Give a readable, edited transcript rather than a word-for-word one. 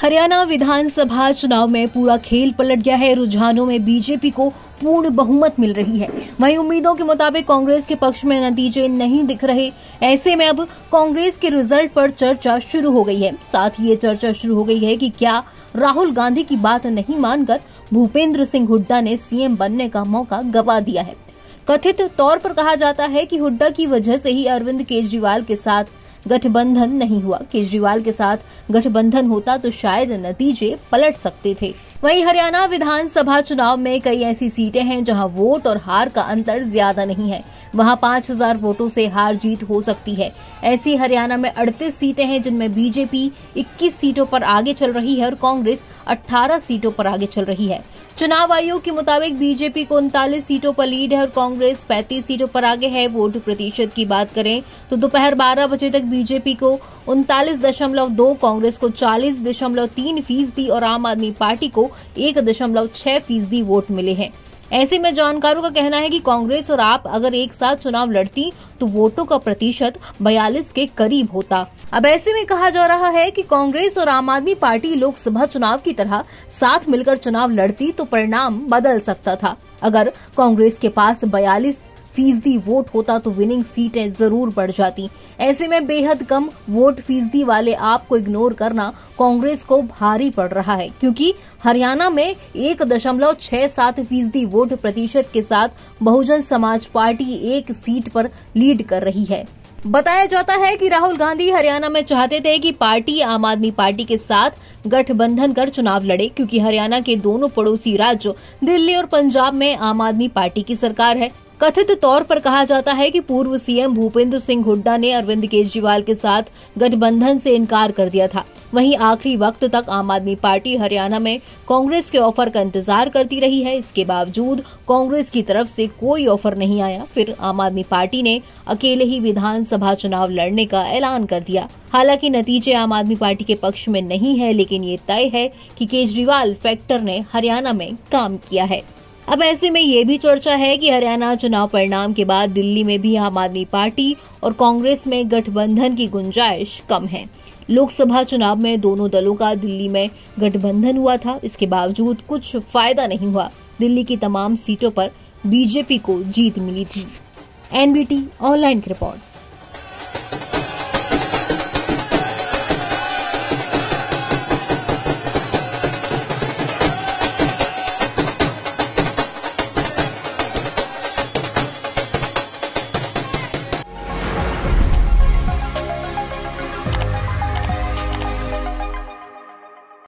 हरियाणा विधानसभा चुनाव में पूरा खेल पलट गया है। रुझानों में बीजेपी को पूर्ण बहुमत मिल रही है। वहीं उम्मीदों के मुताबिक कांग्रेस के पक्ष में नतीजे नहीं दिख रहे। ऐसे में अब कांग्रेस के रिजल्ट पर चर्चा शुरू हो गई है। साथ ही ये चर्चा शुरू हो गई है कि क्या राहुल गांधी की बात नहीं मानकर भूपेंद्र सिंह हुड्डा ने सीएम बनने का मौका गंवा दिया है। कथित तौर पर कहा जाता है कि हुड्डा की वजह से ही अरविंद केजरीवाल के साथ गठबंधन नहीं हुआ। केजरीवाल के साथ गठबंधन होता तो शायद नतीजे पलट सकते थे। वहीं हरियाणा विधानसभा चुनाव में कई ऐसी सीटें हैं जहां वोट और हार का अंतर ज्यादा नहीं है। वहां 5000 वोटों से हार जीत हो सकती है। ऐसी हरियाणा में 38 सीटें हैं जिनमें बीजेपी 21 सीटों पर आगे चल रही है और कांग्रेस 18 सीटों पर आगे चल रही है। चुनाव आयोग के मुताबिक बीजेपी को 39 सीटों पर लीड है और कांग्रेस 35 सीटों पर आगे है। वोट प्रतिशत की बात करें तो दोपहर 12 बजे तक बीजेपी को 39.2, कांग्रेस को 40.3% और आम आदमी पार्टी को 1.6% वोट मिले हैं। ऐसे में जानकारों का कहना है कि कांग्रेस और आप अगर एक साथ चुनाव लड़ती तो वोटों का प्रतिशत 42 के करीब होता। अब ऐसे में कहा जा रहा है कि कांग्रेस और आम आदमी पार्टी लोकसभा चुनाव की तरह साथ मिलकर चुनाव लड़ती तो परिणाम बदल सकता था। अगर कांग्रेस के पास 42% वोट होता तो विनिंग सीटें जरूर बढ़ जाती। ऐसे में बेहद कम वोट फीसदी वाले आप को इग्नोर करना कांग्रेस को भारी पड़ रहा है, क्योंकि हरियाणा में 1.67% वोट प्रतिशत के साथ बहुजन समाज पार्टी एक सीट पर लीड कर रही है। बताया जाता है कि राहुल गांधी हरियाणा में चाहते थे कि पार्टी आम आदमी पार्टी के साथ गठबंधन कर चुनाव लड़े, क्योंकि हरियाणा के दोनों पड़ोसी राज्यों दिल्ली और पंजाब में आम आदमी पार्टी की सरकार है। कथित तौर पर कहा जाता है कि पूर्व सीएम भूपेंद्र सिंह हुड्डा ने अरविंद केजरीवाल के साथ गठबंधन से इनकार कर दिया था। वहीं आखिरी वक्त तक आम आदमी पार्टी हरियाणा में कांग्रेस के ऑफर का इंतजार करती रही है। इसके बावजूद कांग्रेस की तरफ से कोई ऑफर नहीं आया। फिर आम आदमी पार्टी ने अकेले ही विधानसभा चुनाव लड़ने का ऐलान कर दिया। हालांकि नतीजे आम आदमी पार्टी के पक्ष में नहीं है, लेकिन ये तय है कि केजरीवाल फैक्टर ने हरियाणा में काम किया है। अब ऐसे में ये भी चर्चा है कि हरियाणा चुनाव परिणाम के बाद दिल्ली में भी आम आदमी पार्टी और कांग्रेस में गठबंधन की गुंजाइश कम है। लोकसभा चुनाव में दोनों दलों का दिल्ली में गठबंधन हुआ था। इसके बावजूद कुछ फायदा नहीं हुआ। दिल्ली की तमाम सीटों पर बीजेपी को जीत मिली थी। एनबीटी ऑनलाइन की रिपोर्ट।